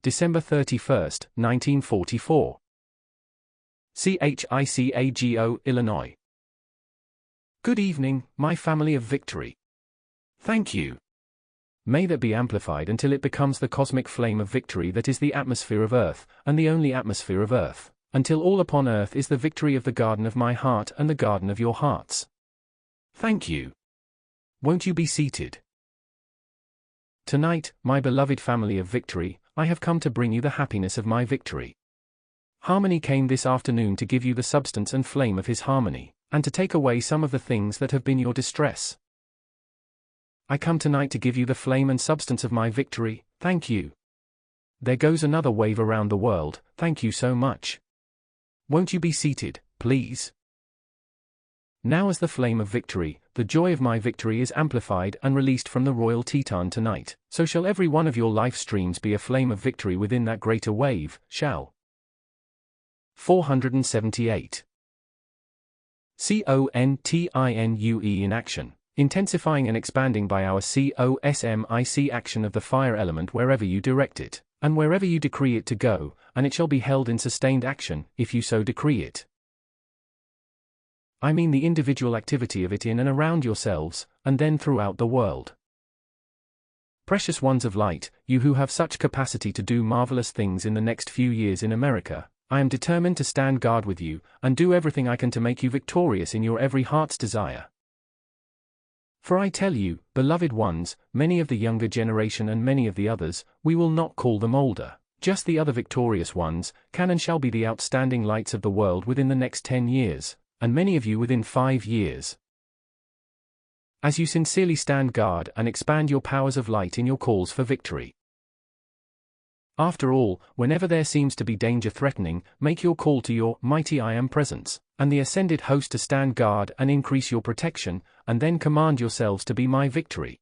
December 31st, 1944. Chicago, Illinois. Good evening, my family of victory. Thank you. May that be amplified until it becomes the cosmic flame of victory that is the atmosphere of Earth, and the only atmosphere of Earth, until all upon Earth is the victory of the garden of my heart and the garden of your hearts. Thank you. Won't you be seated? Tonight, my beloved family of victory, I have come to bring you the happiness of my victory. Harmony came this afternoon to give you the substance and flame of his harmony, and to take away some of the things that have been your distress. I come tonight to give you the flame and substance of my victory. Thank you. There goes another wave around the world. Thank you so much. Won't you be seated, please? Now as the flame of victory, the joy of my victory is amplified and released from the Royal Teton tonight, so shall every one of your life streams be a flame of victory within that greater wave, shall. 478. CONTINUE in action, intensifying and expanding by our COSMIC action of the fire element wherever you direct it, and wherever you decree it to go, and it shall be held in sustained action, if you so decree it. I mean the individual activity of it in and around yourselves, and then throughout the world. Precious ones of light, you who have such capacity to do marvelous things in the next few years in America, I am determined to stand guard with you, and do everything I can to make you victorious in your every heart's desire. For I tell you, beloved ones, many of the younger generation and many of the others, we will not call them older, just the other victorious ones, can and shall be the outstanding lights of the world within the next 10 years. And many of you within 5 years. As you sincerely stand guard and expand your powers of light in your calls for victory. After all, whenever there seems to be danger threatening, make your call to your mighty I Am Presence, and the ascended host to stand guard and increase your protection, and then command yourselves to be my victory.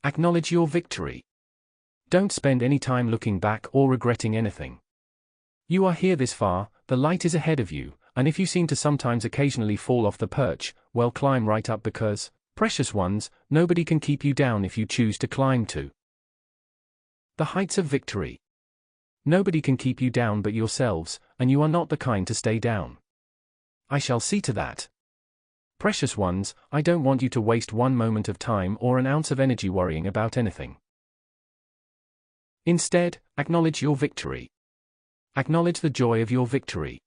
Acknowledge your victory. Don't spend any time looking back or regretting anything. You are here this far, the light is ahead of you. And if you seem to sometimes occasionally fall off the perch, well, climb right up because, precious ones, nobody can keep you down if you choose to climb to the heights of victory. Nobody can keep you down but yourselves, and you are not the kind to stay down. I shall see to that. Precious ones, I don't want you to waste one moment of time or an ounce of energy worrying about anything. Instead, acknowledge your victory. Acknowledge the joy of your victory.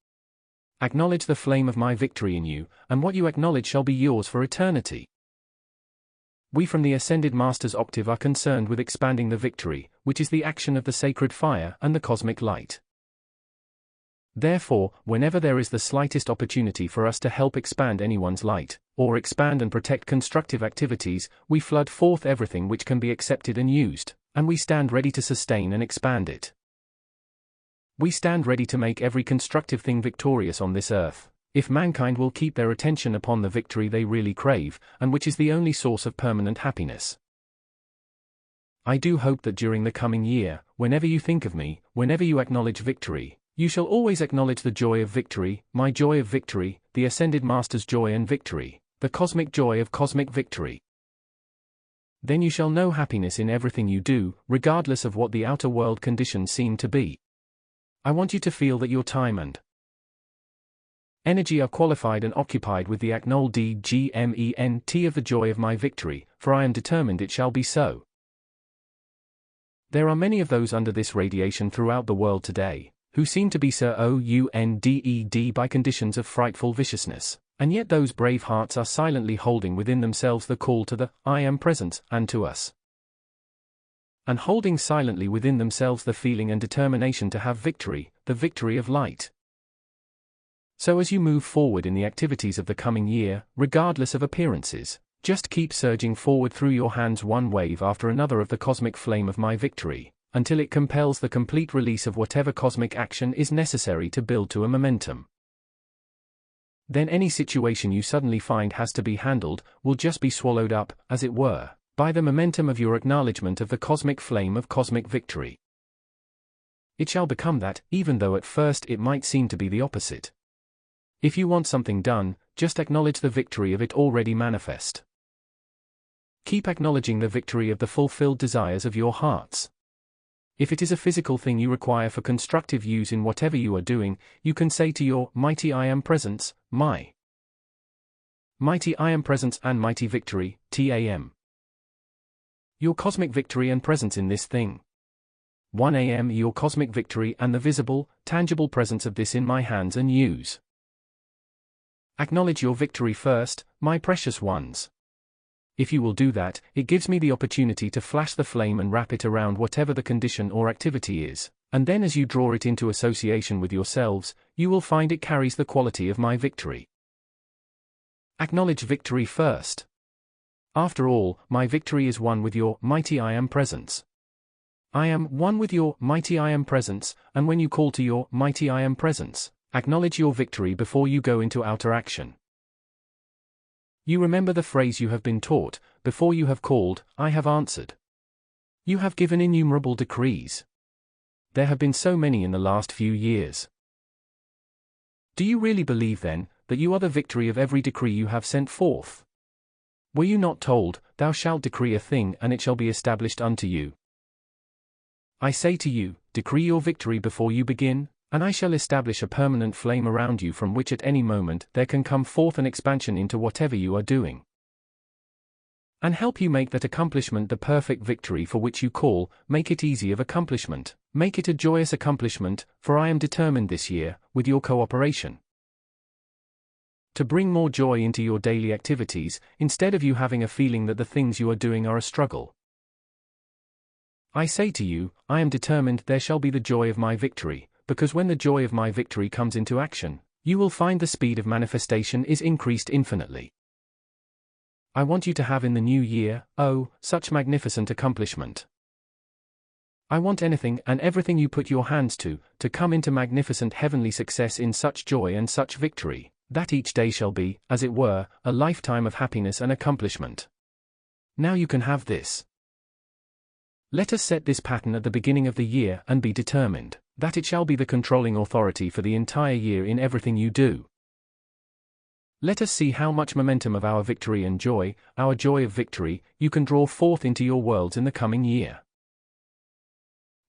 Acknowledge the flame of my victory in you, and what you acknowledge shall be yours for eternity. We from the Ascended Master's octave are concerned with expanding the victory, which is the action of the sacred fire and the cosmic light. Therefore, whenever there is the slightest opportunity for us to help expand anyone's light, or expand and protect constructive activities, we flood forth everything which can be accepted and used, and we stand ready to sustain and expand it. We stand ready to make every constructive thing victorious on this earth, if mankind will keep their attention upon the victory they really crave, and which is the only source of permanent happiness. I do hope that during the coming year, whenever you think of me, whenever you acknowledge victory, you shall always acknowledge the joy of victory, my joy of victory, the Ascended Master's joy and victory, the cosmic joy of cosmic victory. Then you shall know happiness in everything you do, regardless of what the outer world conditions seem to be. I want you to feel that your time and energy are qualified and occupied with the acknowledgement of the joy of my victory, for I am determined it shall be so. There are many of those under this radiation throughout the world today, who seem to be surrounded by conditions of frightful viciousness, and yet those brave hearts are silently holding within themselves the call to the I Am Present, and to us. And holding silently within themselves the feeling and determination to have victory, the victory of light. So as you move forward in the activities of the coming year, regardless of appearances, just keep surging forward through your hands one wave after another of the cosmic flame of my victory, until it compels the complete release of whatever cosmic action is necessary to build to a momentum. Then any situation you suddenly find has to be handled, will just be swallowed up, as it were, by the momentum of your acknowledgement of the cosmic flame of cosmic victory. It shall become that, even though at first it might seem to be the opposite. If you want something done, just acknowledge the victory of it already manifest. Keep acknowledging the victory of the fulfilled desires of your hearts. If it is a physical thing you require for constructive use in whatever you are doing, you can say to your mighty I am presence, my mighty I am presence and mighty victory, TAM. Your cosmic victory and presence in this thing. 1 AM your cosmic victory and the visible, tangible presence of this in my hands and use. Acknowledge your victory first, my precious ones. If you will do that, it gives me the opportunity to flash the flame and wrap it around whatever the condition or activity is, and then as you draw it into association with yourselves, you will find it carries the quality of my victory. Acknowledge victory first. After all, my victory is one with your mighty I am presence. I am one with your mighty I am presence, and when you call to your mighty I am presence, acknowledge your victory before you go into outer action. You remember the phrase you have been taught, before you have called, I have answered. You have given innumerable decrees. There have been so many in the last few years. Do you really believe then, that you are the victory of every decree you have sent forth? Were you not told, thou shalt decree a thing and it shall be established unto you? I say to you, decree your victory before you begin, and I shall establish a permanent flame around you from which at any moment there can come forth an expansion into whatever you are doing. And help you make that accomplishment the perfect victory for which you call, make it easy of accomplishment, make it a joyous accomplishment, for I am determined this year, with your cooperation, to bring more joy into your daily activities, instead of you having a feeling that the things you are doing are a struggle. I say to you, I am determined there shall be the joy of my victory, because when the joy of my victory comes into action, you will find the speed of manifestation is increased infinitely. I want you to have in the new year, oh, such magnificent accomplishment. I want anything and everything you put your hands to come into magnificent heavenly success in such joy and such victory, that each day shall be, as it were, a lifetime of happiness and accomplishment. Now you can have this. Let us set this pattern at the beginning of the year and be determined that it shall be the controlling authority for the entire year in everything you do. Let us see how much momentum of our victory and joy, our joy of victory, you can draw forth into your worlds in the coming year.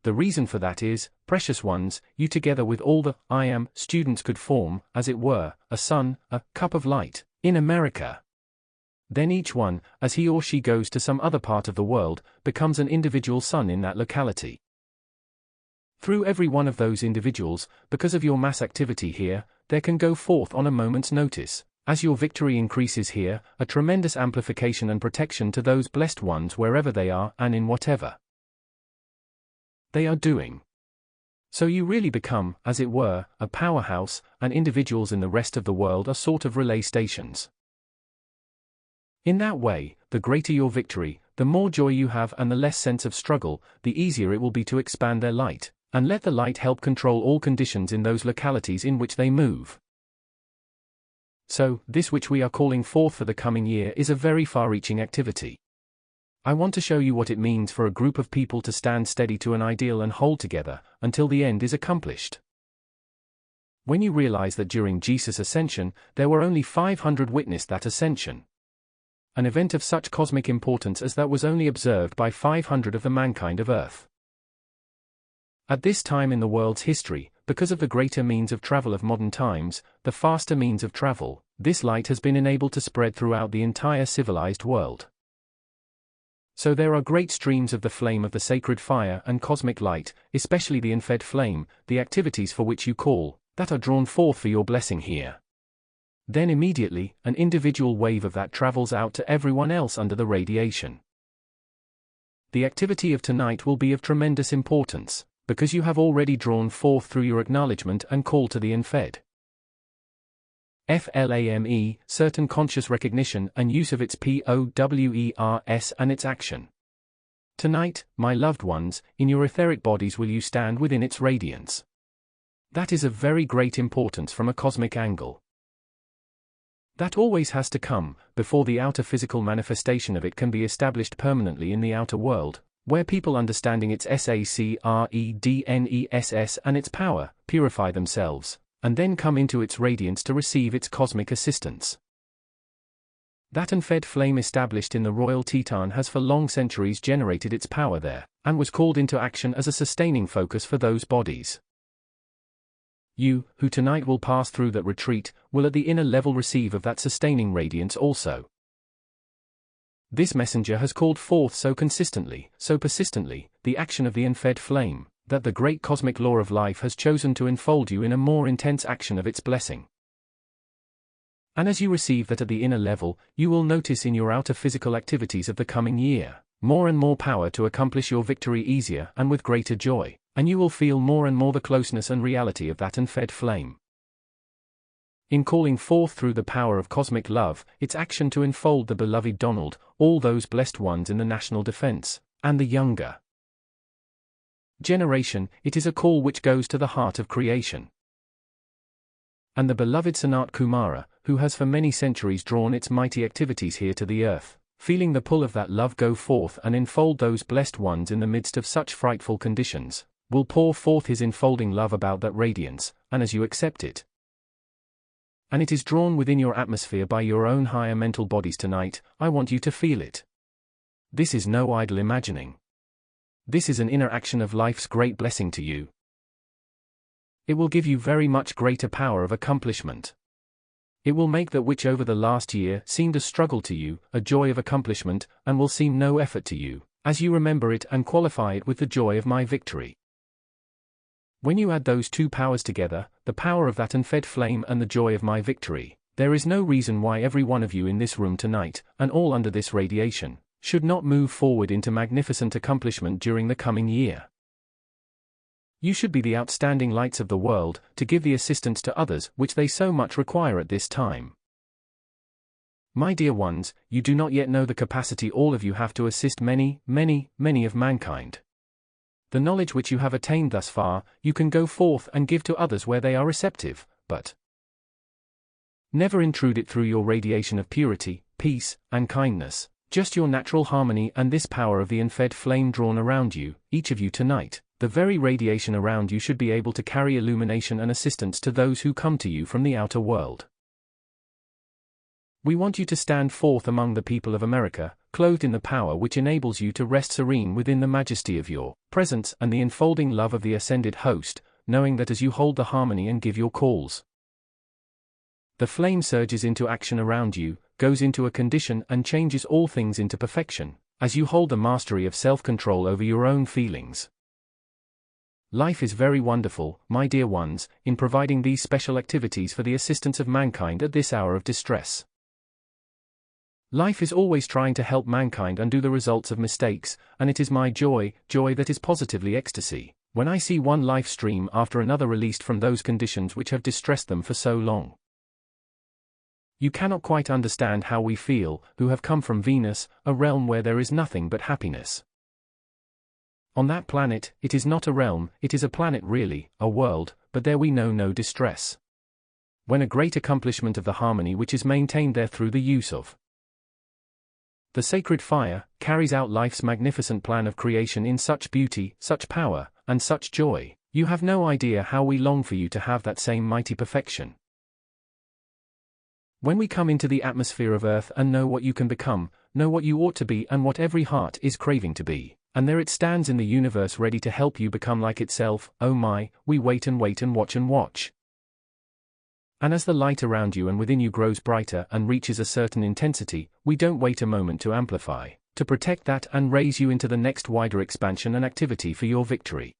The reason for that is, precious ones, you together with all the I am students could form, as it were, a sun, a cup of light, in America. Then each one, as he or she goes to some other part of the world, becomes an individual sun in that locality. Through every one of those individuals, because of your mass activity here, there can go forth on a moment's notice, as your victory increases here, a tremendous amplification and protection to those blessed ones wherever they are and in whatever they are doing. So you really become, as it were, a powerhouse, and individuals in the rest of the world are sort of relay stations. In that way, the greater your victory, the more joy you have and the less sense of struggle, the easier it will be to expand their light, and let the light help control all conditions in those localities in which they move. So, this which we are calling forth for the coming year is a very far-reaching activity. I want to show you what it means for a group of people to stand steady to an ideal and hold together, until the end is accomplished. When you realize that during Jesus' ascension, there were only 500 witnessed that ascension. An event of such cosmic importance as that was only observed by 500 of the mankind of Earth. At this time in the world's history, because of the greater means of travel of modern times, the faster means of travel, this light has been enabled to spread throughout the entire civilized world. So there are great streams of the flame of the sacred fire and cosmic light, especially the unfed flame, the activities for which you call, that are drawn forth for your blessing here. Then immediately, an individual wave of that travels out to everyone else under the radiation. The activity of tonight will be of tremendous importance, because you have already drawn forth through your acknowledgement and call to the unfed. FLAME, certain conscious recognition and use of its POWERS and its action. Tonight, my loved ones, in your etheric bodies will you stand within its radiance. That is of very great importance from a cosmic angle. That always has to come, before the outer physical manifestation of it can be established permanently in the outer world, where people understanding its SACREDNESS and its power, purify themselves, and then come into its radiance to receive its cosmic assistance. That unfed flame established in the royal Titan has for long centuries generated its power there, and was called into action as a sustaining focus for those bodies. You, who tonight will pass through that retreat, will at the inner level receive of that sustaining radiance also. This messenger has called forth so consistently, so persistently, the action of the unfed flame, that the great cosmic law of life has chosen to enfold you in a more intense action of its blessing. And as you receive that at the inner level, you will notice in your outer physical activities of the coming year, more and more power to accomplish your victory easier and with greater joy, and you will feel more and more the closeness and reality of that unfed flame. In calling forth through the power of cosmic love, its action to enfold the beloved Donald, all those blessed ones in the national defense, and the younger generation, it is a call which goes to the heart of creation. And the beloved Sanat Kumara, who has for many centuries drawn its mighty activities here to the earth, feeling the pull of that love go forth and enfold those blessed ones in the midst of such frightful conditions, will pour forth his enfolding love about that radiance, and as you accept it, and it is drawn within your atmosphere by your own higher mental bodies tonight, I want you to feel it. This is no idle imagining. This is an inner action of life's great blessing to you. It will give you very much greater power of accomplishment. It will make that which over the last year seemed a struggle to you, a joy of accomplishment, and will seem no effort to you, as you remember it and qualify it with the joy of my victory. When you add those two powers together, the power of that unfed flame and the joy of my victory, there is no reason why every one of you in this room tonight, and all under this radiation, should not move forward into magnificent accomplishment during the coming year. You should be the outstanding lights of the world, to give the assistance to others which they so much require at this time. My dear ones, you do not yet know the capacity all of you have to assist many, many, many of mankind. The knowledge which you have attained thus far, you can go forth and give to others where they are receptive, but never intrude it through your radiation of purity, peace, and kindness, just your natural harmony and this power of the unfed flame drawn around you, each of you tonight. The very radiation around you should be able to carry illumination and assistance to those who come to you from the outer world. We want you to stand forth among the people of America, clothed in the power which enables you to rest serene within the majesty of your presence and the enfolding love of the ascended host, knowing that as you hold the harmony and give your calls, the flame surges into action around you, goes into a condition and changes all things into perfection, as you hold the mastery of self-control over your own feelings. Life is very wonderful, my dear ones, in providing these special activities for the assistance of mankind at this hour of distress. Life is always trying to help mankind undo the results of mistakes, and it is my joy that is positively ecstasy, when I see one life stream after another released from those conditions which have distressed them for so long. You cannot quite understand how we feel, who have come from Venus, a realm where there is nothing but happiness. On that planet, it is not a realm, it is a planet really, a world, but there we know no distress. When a great accomplishment of the harmony which is maintained there through the use of the sacred fire, carries out life's magnificent plan of creation in such beauty, such power, and such joy, you have no idea how we long for you to have that same mighty perfection. When we come into the atmosphere of Earth and know what you can become, know what you ought to be and what every heart is craving to be, and there it stands in the universe ready to help you become like itself, oh my, we wait and watch and watch. And as the light around you and within you grows brighter and reaches a certain intensity, we don't wait a moment to amplify, to protect that and raise you into the next wider expansion and activity for your victory.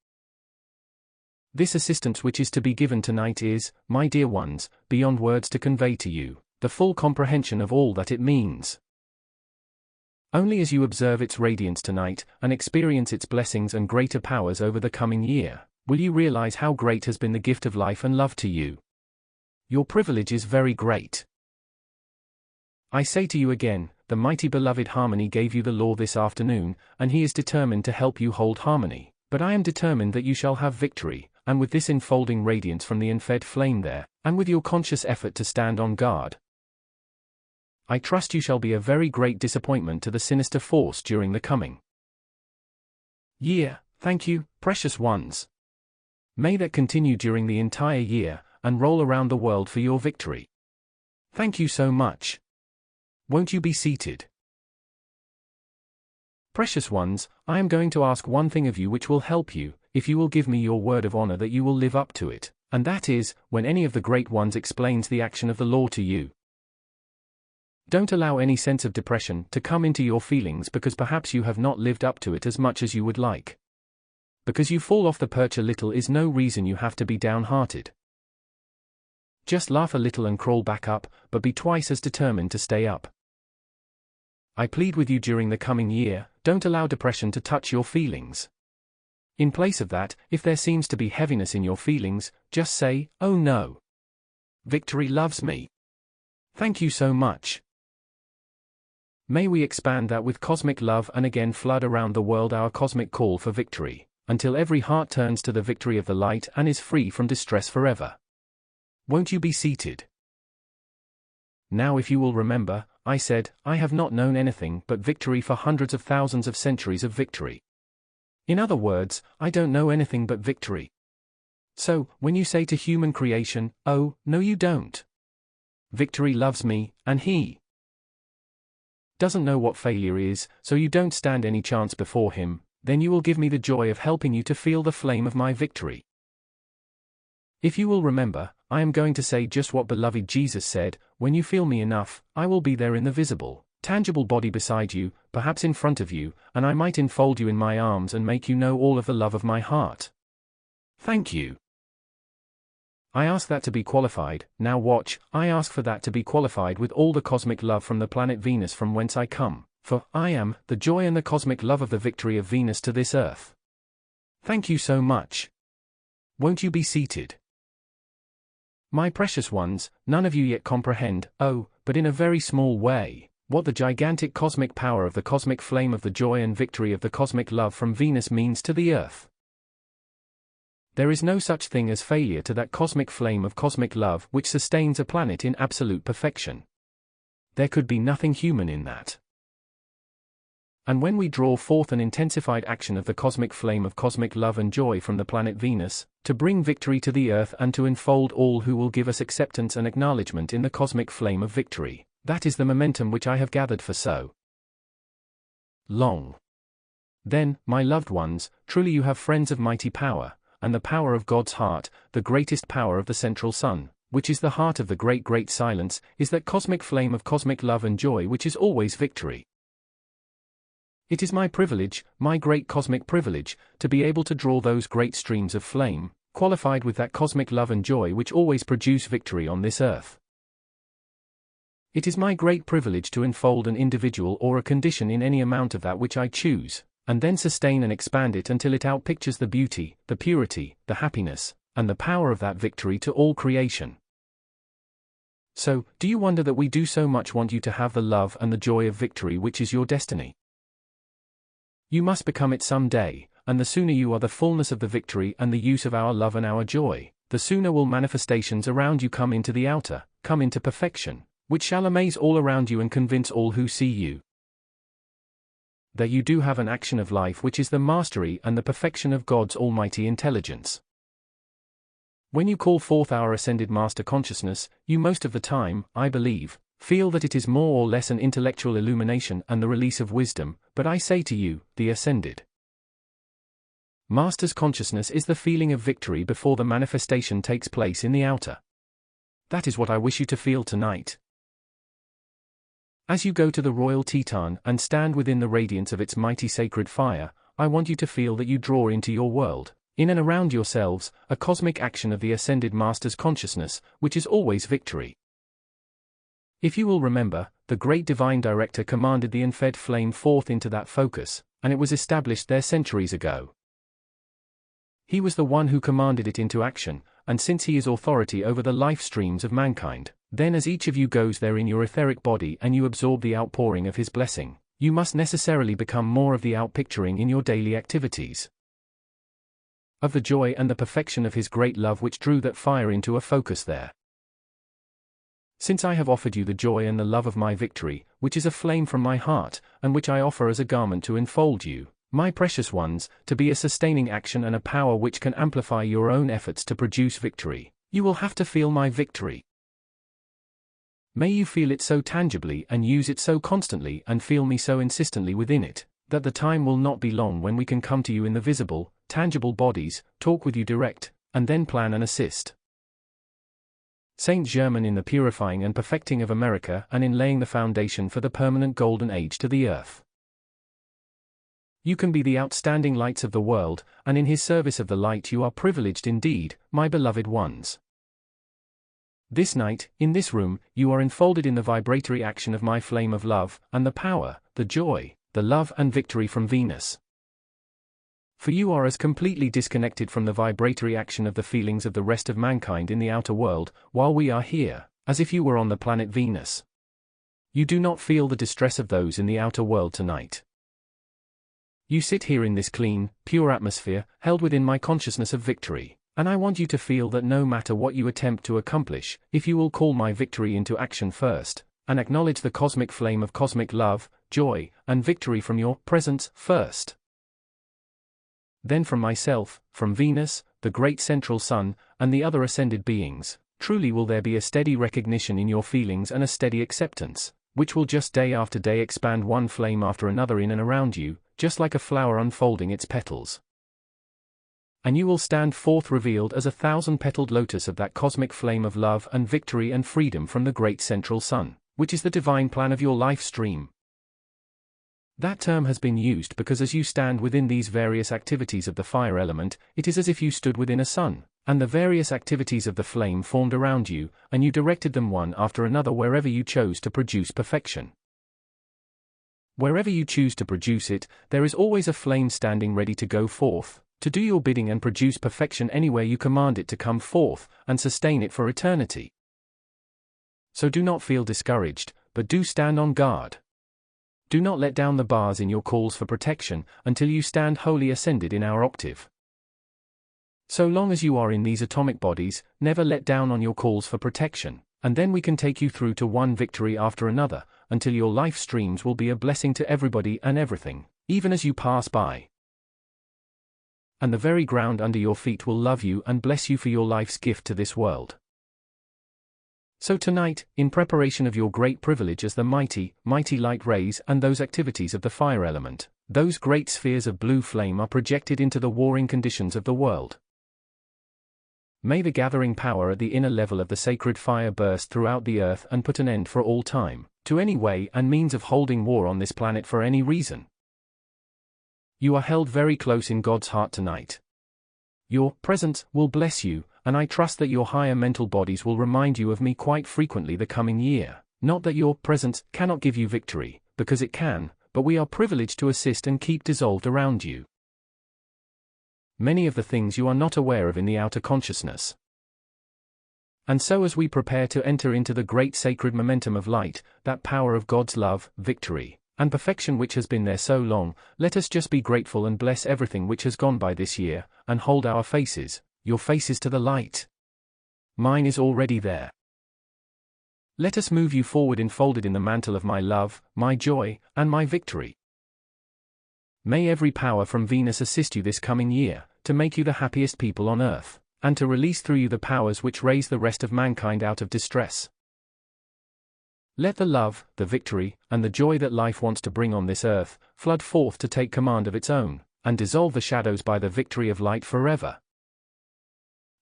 This assistance which is to be given tonight is, my dear ones, beyond words to convey to you, the full comprehension of all that it means. Only as you observe its radiance tonight, and experience its blessings and greater powers over the coming year, will you realize how great has been the gift of life and love to you. Your privilege is very great. I say to you again, the mighty beloved Harmony gave you the law this afternoon, and he is determined to help you hold harmony, but I am determined that you shall have victory, and with this enfolding radiance from the unfed flame there, and with your conscious effort to stand on guard, I trust you shall be a very great disappointment to the sinister force during the coming year. Thank you, precious ones. May that continue during the entire year, and roll around the world for your victory. Thank you so much. Won't you be seated? Precious ones, I am going to ask one thing of you which will help you, if you will give me your word of honor that you will live up to it, and that is, when any of the great ones explains the action of the law to you. Don't allow any sense of depression to come into your feelings because perhaps you have not lived up to it as much as you would like. Because you fall off the perch a little is no reason you have to be downhearted. Just laugh a little and crawl back up, but be twice as determined to stay up. I plead with you during the coming year, don't allow depression to touch your feelings. In place of that, if there seems to be heaviness in your feelings, just say, "Oh no. Victory loves me. Thank you so much." May we expand that with cosmic love and again flood around the world our cosmic call for victory, until every heart turns to the victory of the light and is free from distress forever. Won't you be seated? Now if you will remember, I said, I have not known anything but victory for hundreds of thousands of centuries of victory. In other words, I don't know anything but victory. So, when you say to human creation, "Oh, no you don't. Victory loves me, and he doesn't know what failure is, so you don't stand any chance before him," then you will give me the joy of helping you to feel the flame of my victory. If you will remember, I am going to say just what beloved Jesus said, "When you feel me enough, I will be there in the visible, tangible body beside you, perhaps in front of you, and I might enfold you in my arms and make you know all of the love of my heart." Thank you. I ask that to be qualified. Now watch, I ask for that to be qualified with all the cosmic love from the planet Venus from whence I come, for I am the joy and the cosmic love of the victory of Venus to this earth. Thank you so much. Won't you be seated? My precious ones, none of you yet comprehend, oh, but in a very small way, what the gigantic cosmic power of the cosmic flame of the joy and victory of the cosmic love from Venus means to the earth. There is no such thing as failure to that cosmic flame of cosmic love which sustains a planet in absolute perfection. There could be nothing human in that. And when we draw forth an intensified action of the cosmic flame of cosmic love and joy from the planet Venus, to bring victory to the earth and to enfold all who will give us acceptance and acknowledgement in the cosmic flame of victory, that is the momentum which I have gathered for so long. Then, my loved ones, truly you have friends of mighty power, and the power of God's heart, the greatest power of the central sun, which is the heart of the great silence, is that cosmic flame of cosmic love and joy which is always victory. It is my privilege, my great cosmic privilege, to be able to draw those great streams of flame, qualified with that cosmic love and joy which always produce victory on this earth. It is my great privilege to enfold an individual or a condition in any amount of that which I choose, and then sustain and expand it until it outpictures the beauty, the purity, the happiness, and the power of that victory to all creation. So, do you wonder that we do so much want you to have the love and the joy of victory which is your destiny? You must become it some day, and the sooner you are the fullness of the victory and the use of our love and our joy, the sooner will manifestations around you come into the outer, come into perfection, which shall amaze all around you and convince all who see you that you do have an action of life which is the mastery and the perfection of God's almighty intelligence. When you call forth our ascended master consciousness, you most of the time, I believe, feel that it is more or less an intellectual illumination and the release of wisdom, but I say to you, the ascended master's consciousness is the feeling of victory before the manifestation takes place in the outer. That is what I wish you to feel tonight. As you go to the Royal Teton and stand within the radiance of its mighty sacred fire, I want you to feel that you draw into your world, in and around yourselves, a cosmic action of the ascended master's consciousness, which is always victory. If you will remember, the great divine director commanded the unfed flame forth into that focus, and it was established there centuries ago. He was the one who commanded it into action, and since he is authority over the life streams of mankind, then as each of you goes there in your etheric body and you absorb the outpouring of his blessing, you must necessarily become more of the outpicturing in your daily activities of the joy and the perfection of his great love which drew that fire into a focus there. Since I have offered you the joy and the love of my victory, which is a flame from my heart, and which I offer as a garment to enfold you, my precious ones, to be a sustaining action and a power which can amplify your own efforts to produce victory, you will have to feel my victory. May you feel it so tangibly and use it so constantly and feel me so insistently within it, that the time will not be long when we can come to you in the visible, tangible bodies, talk with you direct, and then plan and assist. Saint Germain in the purifying and perfecting of America and in laying the foundation for the permanent golden age to the earth. You can be the outstanding lights of the world, and in his service of the light you are privileged indeed, my beloved ones. This night, in this room, you are enfolded in the vibratory action of my flame of love, and the power, the joy, the love and victory from Venus. For you are as completely disconnected from the vibratory action of the feelings of the rest of mankind in the outer world, while we are here, as if you were on the planet Venus. You do not feel the distress of those in the outer world tonight. You sit here in this clean, pure atmosphere, held within my consciousness of victory, and I want you to feel that no matter what you attempt to accomplish, if you will call my victory into action first, and acknowledge the cosmic flame of cosmic love, joy, and victory from your presence first. Then from myself, from Venus, the great central sun, and the other ascended beings, truly will there be a steady recognition in your feelings and a steady acceptance, which will just day after day expand one flame after another in and around you, just like a flower unfolding its petals. And you will stand forth revealed as a thousand-petaled lotus of that cosmic flame of love and victory and freedom from the great central sun, which is the divine plan of your life stream. That term has been used because as you stand within these various activities of the fire element, it is as if you stood within a sun, and the various activities of the flame formed around you, and you directed them one after another wherever you chose to produce perfection. Wherever you choose to produce it, there is always a flame standing ready to go forth, to do your bidding and produce perfection anywhere you command it to come forth, and sustain it for eternity. So do not feel discouraged, but do stand on guard. Do not let down the bars in your calls for protection, until you stand wholly ascended in our octave. So long as you are in these atomic bodies, never let down on your calls for protection, and then we can take you through to one victory after another, until your life streams will be a blessing to everybody and everything, even as you pass by. And the very ground under your feet will love you and bless you for your life's gift to this world. So tonight, in preparation of your great privilege as the mighty, mighty light rays and those activities of the fire element, those great spheres of blue flame are projected into the warring conditions of the world. May the gathering power at the inner level of the sacred fire burst throughout the earth and put an end for all time, to any way and means of holding war on this planet for any reason. You are held very close in God's heart tonight. Your presence will bless you, and I trust that your higher mental bodies will remind you of me quite frequently the coming year. Not that your presence cannot give you victory, because it can, but we are privileged to assist and keep dissolved around you many of the things you are not aware of in the outer consciousness. And so as we prepare to enter into the great sacred momentum of light, that power of God's love, victory, and perfection which has been there so long, let us just be grateful and bless everything which has gone by this year, and hold our faces, your faces to the light. Mine is already there. Let us move you forward enfolded in the mantle of my love, my joy, and my victory. May every power from Venus assist you this coming year, to make you the happiest people on earth, and to release through you the powers which raise the rest of mankind out of distress. Let the love, the victory, and the joy that life wants to bring on this earth, flood forth to take command of its own, and dissolve the shadows by the victory of light forever.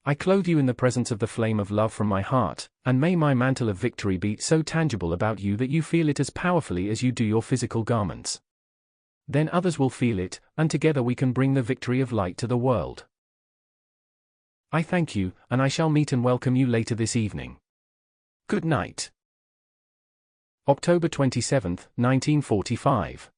I clothe you in the presence of the flame of love from my heart, and may my mantle of victory be so tangible about you that you feel it as powerfully as you do your physical garments. Then others will feel it, and together we can bring the victory of light to the world. I thank you, and I shall meet and welcome you later this evening. Good night. October 27, 1945.